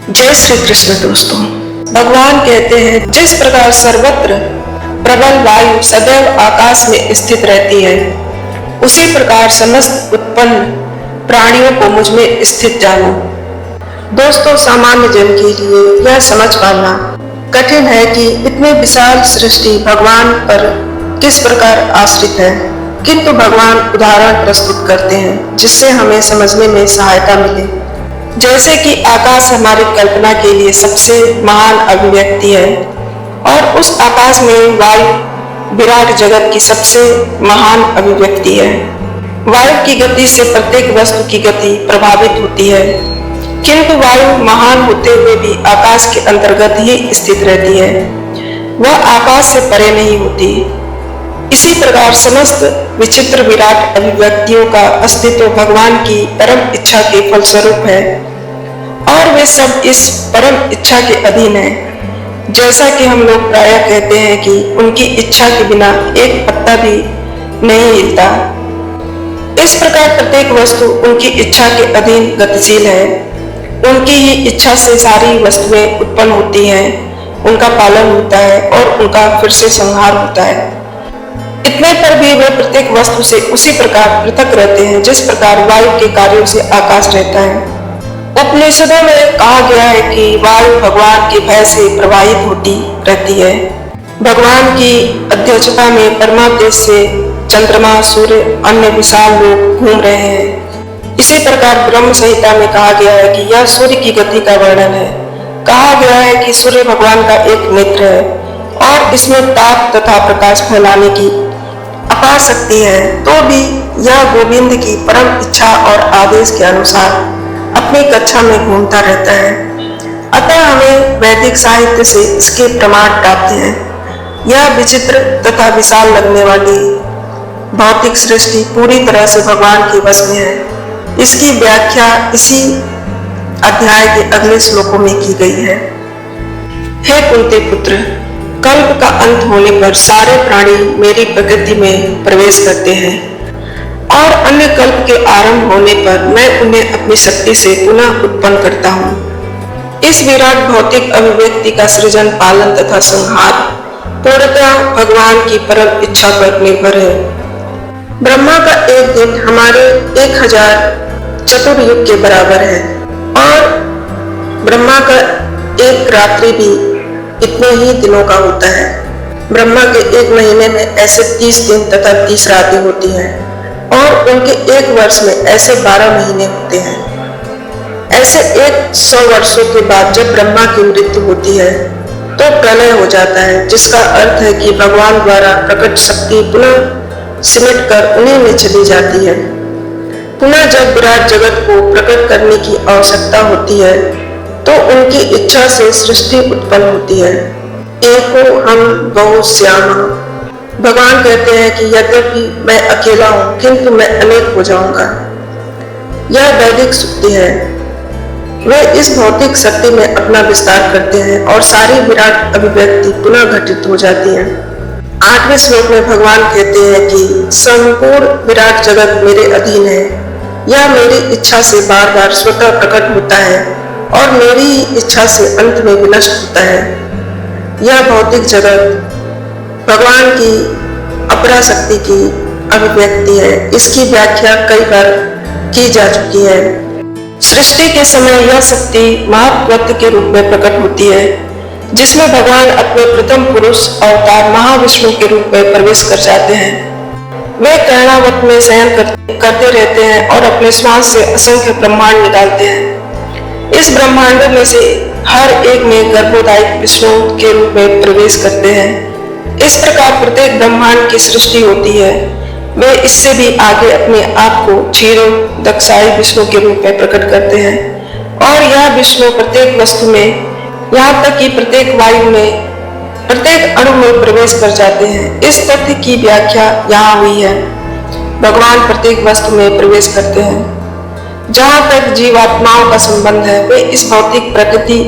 जय श्री कृष्ण दोस्तों। भगवान कहते हैं, जिस प्रकार सर्वत्र प्रबल वायु सदैव आकाश में स्थित रहती है, उसी प्रकार समस्त उत्पन्न प्राणियों को मुझ में स्थित जानो। दोस्तों, सामान्य जन के लिए यह समझ पाना कठिन है कि इतने विशाल सृष्टि भगवान पर किस प्रकार आश्रित है, किंतु भगवान उदाहरण प्रस्तुत करते हैं जिससे हमें समझने में सहायता मिले। जैसे कि आकाश हमारी कल्पना के लिए सबसे महान अभिव्यक्ति है और उस आकाश में वायु विराट जगत की सबसे महान अभिव्यक्ति है। वायु की गति से प्रत्येक वस्तु की गति प्रभावित होती है, किंतु वायु महान होते हुए भी आकाश के अंतर्गत ही स्थित रहती है, वह आकाश से परे नहीं होती। इसी प्रकार समस्त विचित्र विराट अभिव्यक्तियों का अस्तित्व भगवान की परम इच्छा के फलस्वरूप है और वे सब इस परम इच्छा के अधीन है। जैसा कि हम लोग प्रायः कहते हैं कि उनकी इच्छा के बिना एक पत्ता भी नहीं हिलता, इस प्रकार प्रत्येक वस्तु उनकी इच्छा के अधीन गतिशील है। उनकी ही इच्छा से सारी वस्तुएं उत्पन्न होती हैं, उनका पालन होता है और उनका फिर से संहार होता है। इतने पर भी वे प्रत्येक वस्तु से उसी प्रकार पृथक रहते हैं जिस प्रकार वायु के कार्यों से आकाश रहता है। उपनिषदों में कहा गया है कि वायु भगवान के भय से प्रवाहित होती रहती है। भगवान की अध्यक्षता में परमा तेज से चंद्रमा, सूर्य, अन्य विशाल लोग घूम रहे हैं। इसी प्रकार ब्रह्म संहिता में कहा गया है कि यह सूर्य की गति का वर्णन है। कहा गया है कि सूर्य भगवान का एक नेत्र है और इसमें ताप तथा प्रकाश फैलाने की अपार शक्ति है, तो भी यह गोविंद की परम इच्छा और आदेश के अनुसार अपनी कक्षा में घूमता रहता है। अतः हमें वैदिक साहित्य से इसके प्रमाण प्राप्त हैं। यह विचित्र तथा विशाल लगने वाली भौतिक सृष्टि पूरी तरह से भगवान के वश में है। इसकी व्याख्या इसी अध्याय के अगले श्लोकों में की गई है। हे कुंती पुत्र, कल्प का अंत होने पर सारे प्राणी मेरी प्रकृति में प्रवेश करते हैं और अन्य कल्प के आरंभ होने पर मैं उन्हें अपनी शक्ति से पुनः उत्पन्न करता हूँ। इस विराट भौतिक अभिव्यक्ति का सृजन, पालन तथा संहार पूर्णतः भगवान की परम इच्छा पर निर्भर है। ब्रह्मा का एक दिन हमारे 1000 चतुर्युग के बराबर है और ब्रह्मा का एक रात्रि भी इतने ही दिनों का होता है। ब्रह्मा के एक महीने में ऐसे 30 दिन तथा 30 रातें होती हैं और उनके एक वर्ष में ऐसे 12 महीने होते हैं। ऐसे 100 वर्षों के बाद जब ब्रह्मा की मृत्यु होती है तो प्रलय हो जाता है, जिसका अर्थ है कि भगवान द्वारा प्रकट शक्ति पुनः सिमट कर उन्हीं में चली जाती है। पुनः जब विराट जगत को प्रकट करने की आवश्यकता होती है तो उनकी इच्छा से सृष्टि उत्पन्न होती है। एको हम बहु श्याम। भगवान कहते हैं कि यद्यपि मैं अकेला हूँ किंतु मैं अनेक हो जाऊंगा। यह वैदिक सुक्ति है। वे इस भौतिक शक्ति में अपना विस्तार करते हैं और सारी विराट अभिव्यक्ति पुनः घटित हो जाती है। 8वें श्लोक में भगवान कहते हैं कि संपूर्ण विराट जगत मेरे अधीन है। यह मेरी इच्छा से बार बार स्वतः प्रकट होता है और मेरी इच्छा से अंत में विनष्ट होता है। यह भौतिक जगत भगवान की अपरा शक्ति की अभिव्यक्ति है। इसकी व्याख्या कई बार की जा चुकी है। सृष्टि के समय यह शक्ति महाप्रत्य के रूप में प्रकट होती है, जिसमें भगवान अपने प्रथम पुरुष अवतार महाविष्णु के रूप में प्रवेश कर जाते हैं। वे कैलावत में शयन करते रहते हैं और अपने श्वास से असंख्य ब्रह्मांड निकालते हैं। इस ब्रह्मांड में से हर एक में गर्भोदायक विष्णु के रूप में प्रवेश करते हैं। इस प्रकार प्रत्येक ब्रह्मांड की सृष्टि होती है। वे इससे भी आगे अपने आप को क्षीर दक्षाई विष्णु के रूप में प्रकट करते हैं और यह विष्णु प्रत्येक वस्तु में, यहाँ तक कि प्रत्येक वायु में, प्रत्येक अणु में प्रवेश कर जाते हैं। इस तथ्य की व्याख्या यहाँ हुई है। भगवान प्रत्येक वस्तु में प्रवेश करते हैं। जहाँ तक जीवात्माओं का संबंध है, वे इस भौतिक प्रकृति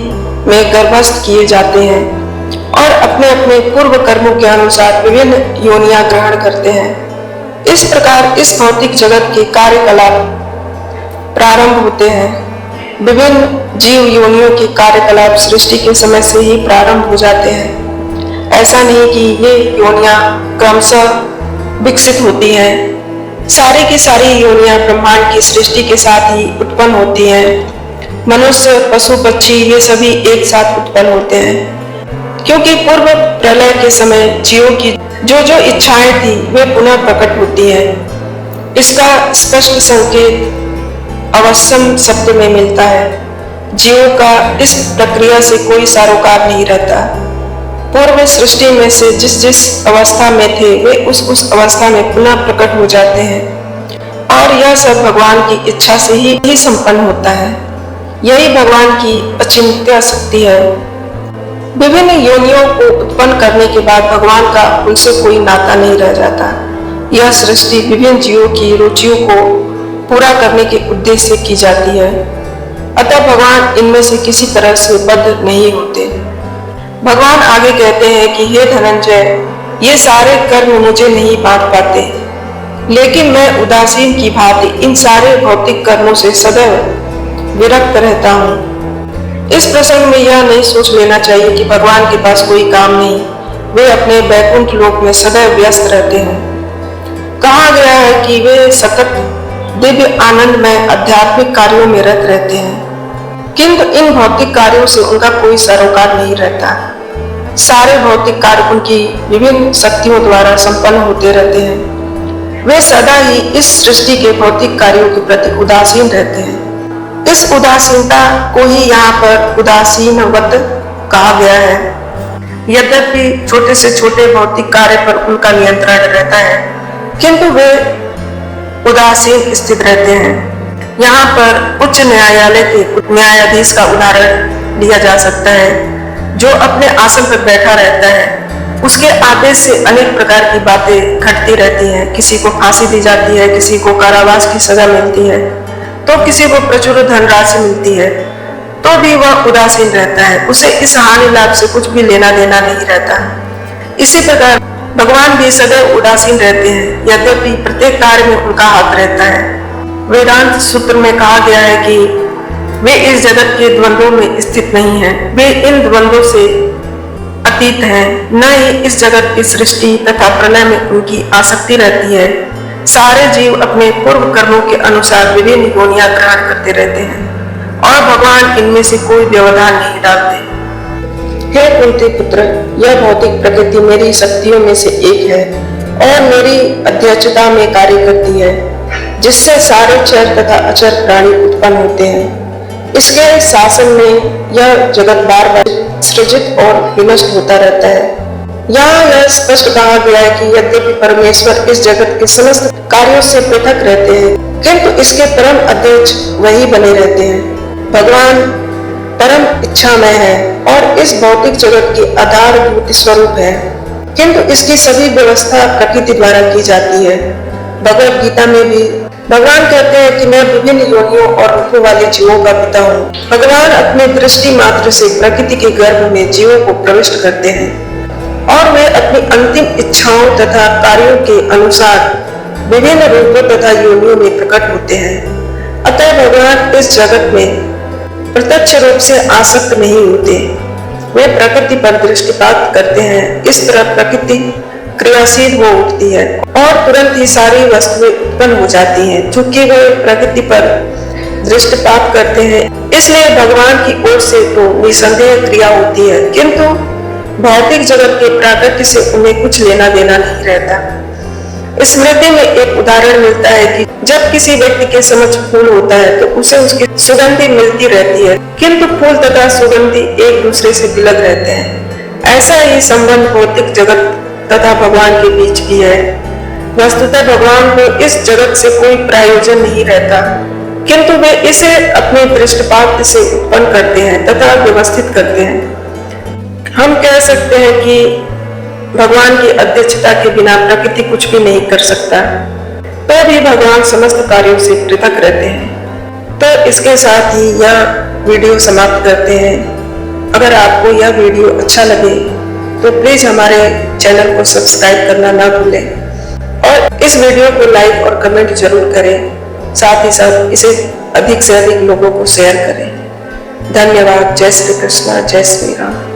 में गर्भस्थ किए जाते हैं और अपने अपने पूर्व कर्मों के अनुसार विभिन्न योनियां ग्रहण करते हैं। इस प्रकार इस भौतिक जगत के कार्यकलाप प्रारंभ होते हैं। विभिन्न जीव योनियों के कार्यकलाप सृष्टि के समय से ही प्रारंभ हो जाते हैं। ऐसा नहीं कि ये योनियां क्रमशः विकसित होती हैं। सारी की सारी योनियां ब्रह्मांड की सृष्टि के साथ ही उत्पन्न होती हैं। मनुष्य, पशु, पक्षी ये सभी एक साथ उत्पन्न होते हैं, क्योंकि पूर्व प्रलय के समय जीवों की जो जो इच्छाएं थी वे पुनः प्रकट होती हैं। इसका स्पष्ट संकेत अवश्यम शब्द में मिलता है। जीवों का इस प्रक्रिया से कोई सरोकार नहीं रहता। पूर्व सृष्टि में से जिस जिस अवस्था में थे वे उस अवस्था में पुनः प्रकट हो जाते हैं और यह सब भगवान की इच्छा से ही संपन्न होता है। यही भगवान की अचिंत्य शक्ति है। विभिन्न योनियों को उत्पन्न करने के बाद भगवान का उनसे कोई नाता नहीं रह जाता। यह सृष्टि विभिन्न जीवों की रुचियों को पूरा करने के उद्देश्य से की जाती है, अतः भगवान इनमें से किसी तरह से बद्ध नहीं होते। भगवान आगे कहते हैं कि हे धनंजय, ये सारे कर्म मुझे नहीं बांट पाते, लेकिन मैं उदासीन की भांति इन सारे भौतिक कर्मों से सदैव विरक्त रहता हूँ। इस प्रसंग में यह नहीं सोच लेना चाहिए कि भगवान के पास कोई काम नहीं, वे अपने वैकुंठ लोक में सदैव व्यस्त रहते हैं। कहा गया है कि वे सतत दिव्य आनंद में आध्यात्मिक कार्यों में रत रहते हैं, किंतु इन भौतिक कार्यों से उनका कोई सरोकार नहीं रहता। सारे भौतिक कार्य उनकी विभिन्न शक्तियों द्वारा संपन्न होते रहते हैं। वे सदा ही इस सृष्टि के भौतिक कार्यों के प्रति उदासीन रहते हैं। इस उदासीनता को ही यहाँ पर उदासीनवत कहा गया है। यद्यपि छोटे से छोटे भौतिक कार्य पर उनका नियंत्रण रहता है, किंतु वे उदासीन स्थित रहते हैं। यहाँ पर उच्च न्यायालय के न्यायाधीश का उदाहरण लिया जा सकता है, जो अपने आसन पर बैठा रहता है। उसके आदेश से अनेक प्रकार की बातें घटती रहती हैं। किसी को फांसी दी जाती है, किसी को कारावास की सजा मिलती है, तो किसी को प्रचुर धनराशि मिलती है, तो भी वह उदासीन रहता है। उसे इस हानि लाभ से कुछ भी लेना देना नहीं रहता। इसी प्रकार भगवान भी सदैव उदासीन रहते हैं, यद्यपि प्रत्येक कार्य में उनका हाथ रहता है। वेदांत सूत्र में कहा गया है कि वे इस जगत के द्वंद्वों में स्थित नहीं हैं, वे इन द्वंद्वों से अतीत हैं। न ही इस जगत की सृष्टि तथा प्रलय में उनकी आसक्ति रहती है। सारे जीव अपने पूर्व कर्मों के अनुसार विभिन्न योनियां ग्रहण करते रहते हैं और भगवान इनमें से कोई व्यवधान नहीं डालते। हे कुंती पुत्र, यह भौतिक प्रकृति मेरी शक्तियों में से एक है और मेरी अध्यक्षता में कार्य करती है, जिससे सारे चर तथा अचर प्राणी उत्पन्न होते हैं। इसके शासन में यह जगत बार बार सृजित और विनष्ट होता रहता है। यहाँ यह स्पष्ट कहा गया है कि यद्यपि परमेश्वर इस जगत के समस्त कार्यों से पृथक रहते हैं, किंतु इसके परम अध्यक्ष वही बने रहते हैं। भगवान परम इच्छामय है और इस भौतिक जगत के आधारभूत स्वरूप है, किंतु इसकी सभी व्यवस्था प्रकृति द्वारा की जाती है। भगवद गीता में भी भगवान कहते हैं कि मैं विभिन्न योनियों और रूपों वाले जीवों का पिता हूँ। भगवान अपने दृष्टि मात्र से प्रकृति के गर्भ में जीवों को प्रविष्ट करते हैं और वे अपनी अंतिम इच्छाओं तथा कार्यों के अनुसार विभिन्न रूपों तथा योनियों में प्रकट होते हैं। अतः भगवान इस जगत में प्रत्यक्ष रूप से आसक्त नहीं होते, वे प्रकृति पर दृष्टिपात करते हैं। इस तरह प्रकृति क्रियाशील हो उठती है और तुरंत ही सारी वस्तुएं उत्पन्न हो जाती हैं, चूंकि वे प्रकृति पर दृष्टिपात करते हैं। इसलिए भगवान की ओर से तो निसंदेह क्रिया होती है, किंतु भौतिक जगत के प्राकृति से उन्हें कुछ लेना देना नहीं रहता। स्मृति में एक उदाहरण मिलता है कि जब किसी व्यक्ति के समक्ष फूल होता है तो उसे उसकी सुगंधि मिलती रहती है, किंतु फूल तथा सुगंधि एक दूसरे से विलग रहते हैं। ऐसा ही संबंध भौतिक जगत तथा भगवान के बीच भी है। वस्तुतः भगवान को इस जगत से कोई प्रयोजन नहीं रहता, किंतु वे इसे अपने दृष्टिपात से उत्पन्न करते हैं तथा व्यवस्थित करते हैं। हम कह सकते हैं कि भगवान की अध्यक्षता के बिना प्रकृति कुछ भी नहीं कर सकता, तो भी भगवान समस्त कार्यों से पृथक रहते हैं। तो इसके साथ ही यह वीडियो समाप्त करते हैं। अगर आपको यह वीडियो अच्छा लगे तो प्लीज हमारे चैनल को सब्सक्राइब करना ना भूलें और इस वीडियो को लाइक और कमेंट जरूर करें। साथ ही साथ इसे अधिक से अधिक लोगों को शेयर करें। धन्यवाद। जय श्री कृष्णा, जय श्री राम।